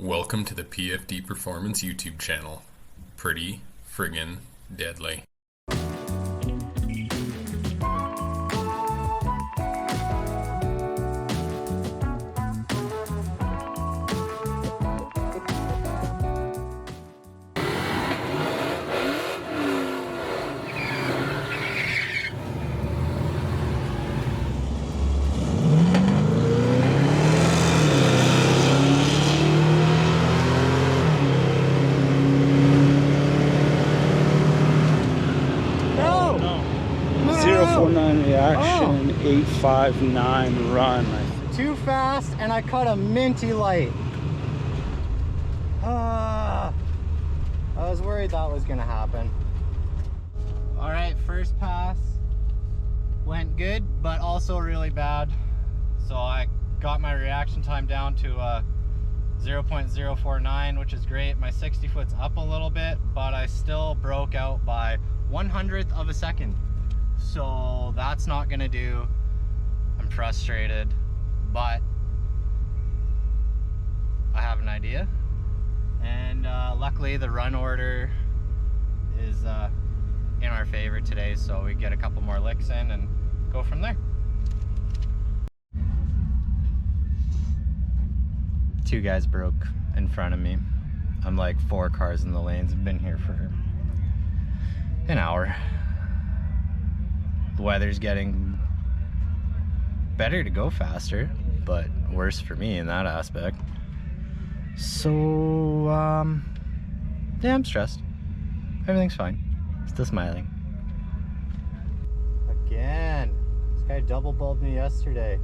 Welcome to the PFD Performance YouTube channel. Pretty friggin' deadly. Reaction, 859 run. Too fast, and I caught a minty light. I was worried that was gonna happen. All right, first pass went good, but also really bad. So I got my reaction time down to 0.049, which is great. My 60 foot's up a little bit, but I still broke out by 1/100th of a second. So that's not gonna do. I'm frustrated, but I have an idea. And luckily the run order is in our favor today, so we get a couple more licks in and go from there. Two guys broke in front of me. I'm like 4 cars in the lanes. I've been here for an hour. The weather's getting better to go faster, but worse for me in that aspect. So, yeah, I'm stressed. Everything's fine. Still smiling. Again, this guy double bulbed me yesterday.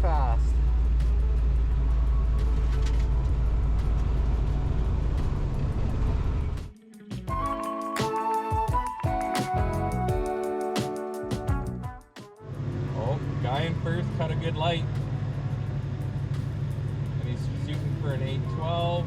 Fast. Oh, guy in first cut a good light. And he's shooting for an 812.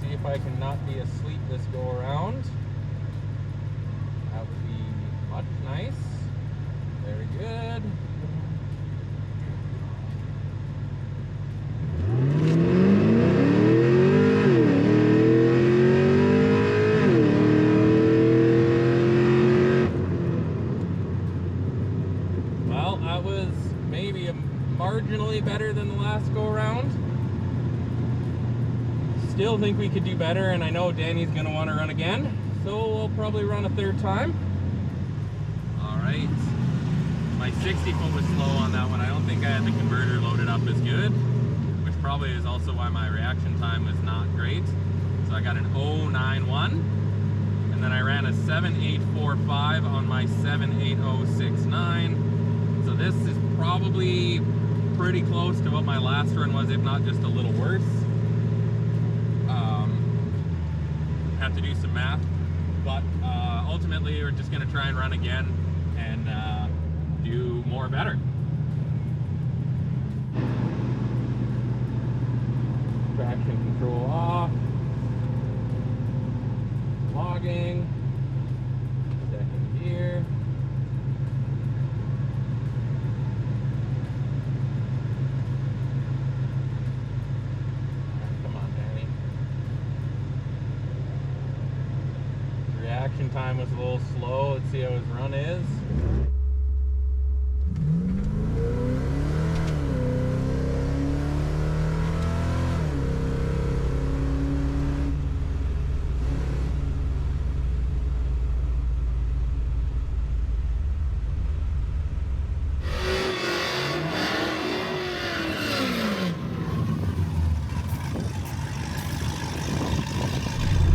See if I can not be asleep this go around. That would be much nice. Very good. Well, that was maybe marginally better than the last go around. Still think we could do better, and I know Danny's gonna want to run again, so we'll probably run a third time. All right, my 60 foot was slow on that one. I don't think I had the converter loaded up as good, which probably is also why my reaction time was not great. So I got an 091, and then I ran a 7845 on my 78069. So this is probably pretty close to what my last run was, if not just a little worse. Have to do some math, but ultimately we're just going to try and run again and do more better. Traction control off, logging, second gear. Reaction time was a little slow. Let's see how his run is.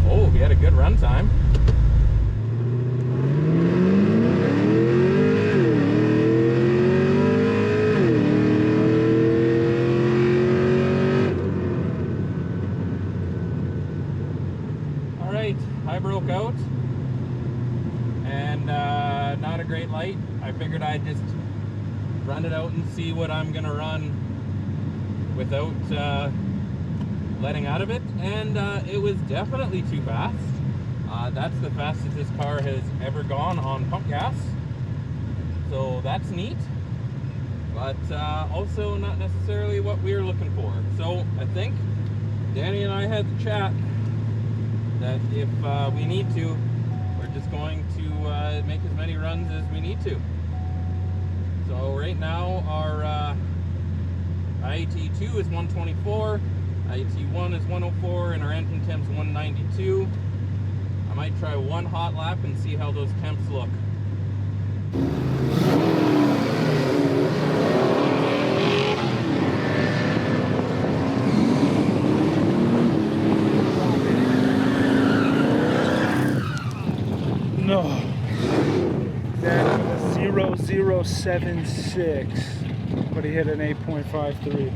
Oh, he had a good run time. figured I'd just run it out and see what I'm gonna run without letting out of it, and it was definitely too fast. That's the fastest this car has ever gone on pump gas, so that's neat, but also not necessarily what we were looking for. So I think Danny and I had the chat that if we need to, we're just going to make as many runs as we need to. So right now our IAT2 is 124, IAT1 is 104, and our engine temp's 192. I might try one hot lap and see how those temps look. No. That's 0076, but he hit an 8.53.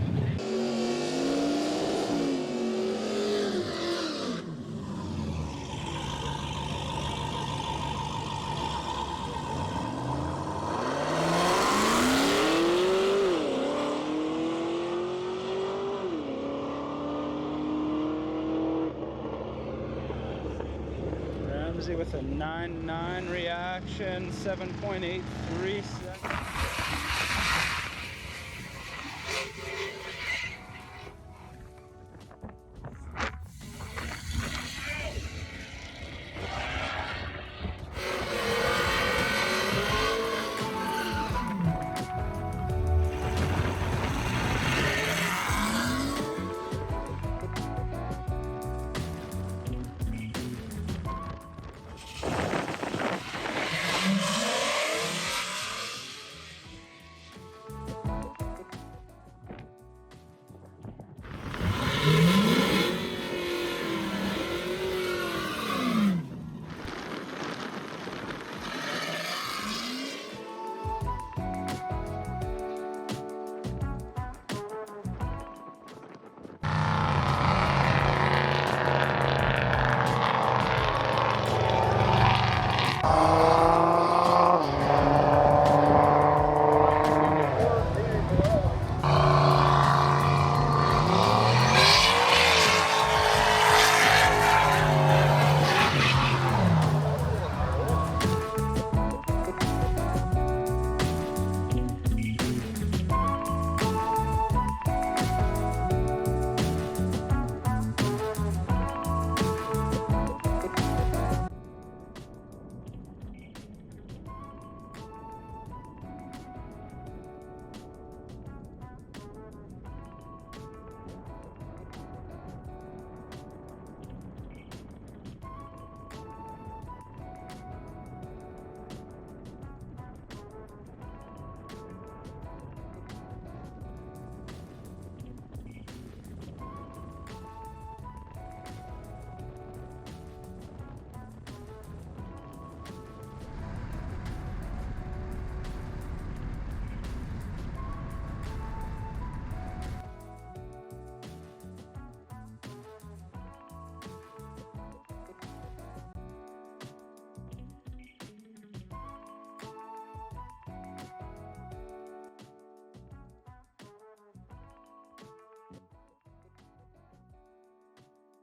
Ramsey with a 9.9 reaction, 7.83 seconds.